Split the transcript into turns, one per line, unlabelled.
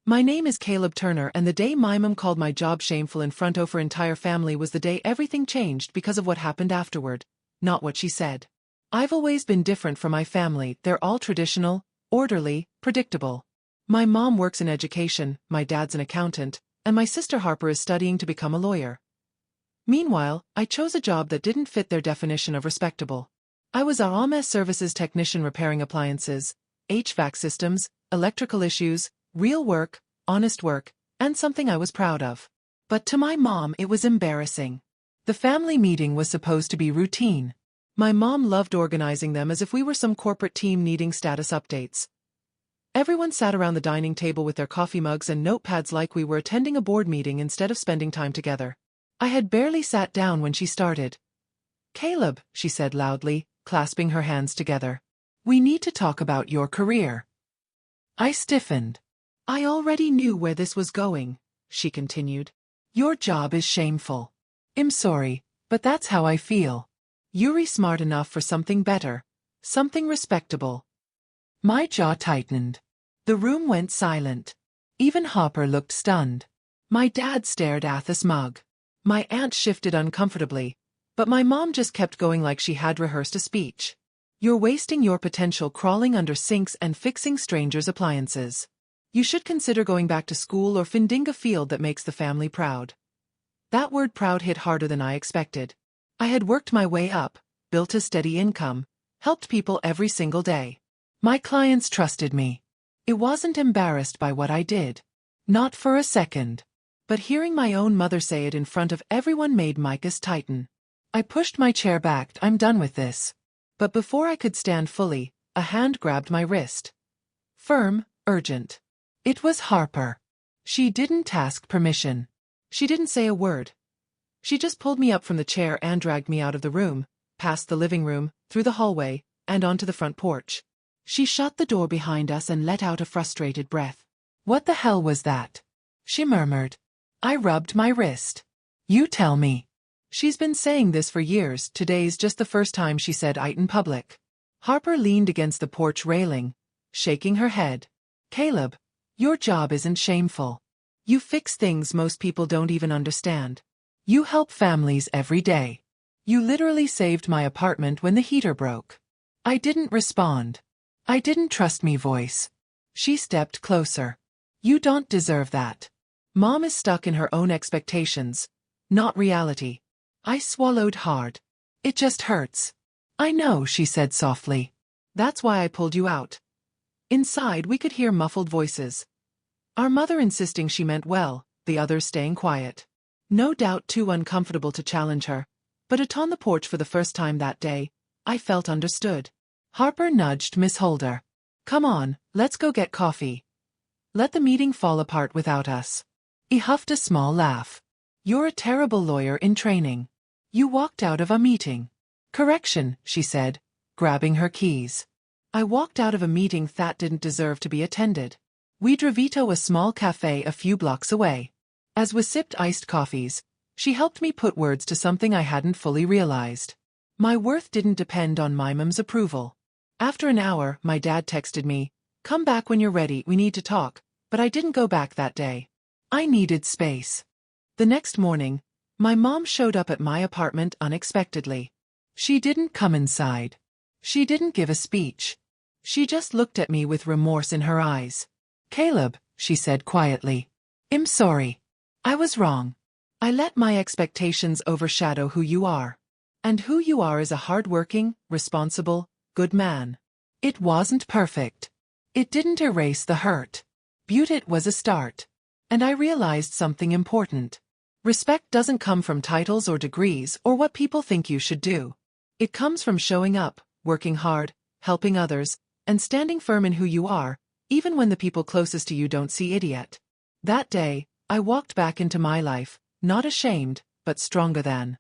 My name is Caleb Turner, and the day my mom called my job shameful in front of her entire family was the day everything changed because of what happened afterward, not what she said. I've always been different from my family. They're all traditional, orderly, predictable. My mom works in education, my dad's an accountant, and my sister Harper is studying to become a lawyer. Meanwhile, I chose a job that didn't fit their definition of respectable. I was a home services technician repairing appliances, HVAC systems, electrical issues, real work, honest work, and something I was proud of. But to my mom it was embarrassing. The family meeting was supposed to be routine. My mom loved organizing them as if we were some corporate team needing status updates. Everyone sat around the dining table with their coffee mugs and notepads like we were attending a board meeting instead of spending time together. I had barely sat down when she started. "Caleb," she said loudly, clasping her hands together. "We need to talk about your career." I stiffened. "I already knew where this was going," she continued. "Your job is shameful. I'm sorry, but that's how I feel. You're smart enough for something better, something respectable." My jaw tightened. The room went silent. Even Hopper looked stunned. My dad stared at the mug. My aunt shifted uncomfortably, but my mom just kept going like she had rehearsed a speech. "You're wasting your potential crawling under sinks and fixing strangers' appliances. You should consider going back to school or finding a field that makes the family proud." That word proud hit harder than I expected. I had worked my way up, built a steady income, helped people every single day. My clients trusted me. I wasn't embarrassed by what I did. Not for a second. But hearing my own mother say it in front of everyone made my jaw tighten. I pushed my chair back. "I'm done with this." But before I could stand fully, a hand grabbed my wrist. Firm, urgent. It was Harper. She didn't ask permission. She didn't say a word. She just pulled me up from the chair and dragged me out of the room, past the living room, through the hallway, and onto the front porch. She shut the door behind us and let out a frustrated breath. "What the hell was that?" she murmured. I rubbed my wrist. "You tell me." She's been saying this for years. Today's just the first time she said it in public. Harper leaned against the porch railing, shaking her head. "Caleb, your job isn't shameful. You fix things most people don't even understand. You help families every day. You literally saved my apartment when the heater broke." I didn't respond. "I didn't trust me voice." She stepped closer. "You don't deserve that. Mom is stuck in her own expectations, not reality." I swallowed hard. "It just hurts." "I know," she said softly. "That's why I pulled you out." Inside we could hear muffled voices. Our mother insisting she meant well, the others staying quiet. No doubt too uncomfortable to challenge her, but out on the porch for the first time that day, I felt understood. Harper nudged Miss Holder. "Come on, let's go get coffee. Let the meeting fall apart without us." He huffed a small laugh. "You're a terrible lawyer in training. You walked out of a meeting." "Correction," she said, grabbing her keys. "I walked out of a meeting that didn't deserve to be attended." We drove to a small cafe a few blocks away. As we sipped iced coffees, she helped me put words to something I hadn't fully realized. My worth didn't depend on my mom's approval. After an hour, my dad texted me, "Come back when you're ready, we need to talk," but I didn't go back that day. I needed space. The next morning, my mom showed up at my apartment unexpectedly. She didn't come inside. She didn't give a speech. She just looked at me with remorse in her eyes. "Caleb," she said quietly, "I'm sorry. I was wrong. I let my expectations overshadow who you are. And who you are is a hard-working, responsible, good man. It wasn't perfect. It didn't erase the hurt. But it was a start. And I realized something important. Respect doesn't come from titles or degrees or what people think you should do. It comes from showing up, working hard, helping others, and standing firm in who you are, even when the people closest to you don't see it yet." That day, I walked back into my life, not ashamed, but stronger than.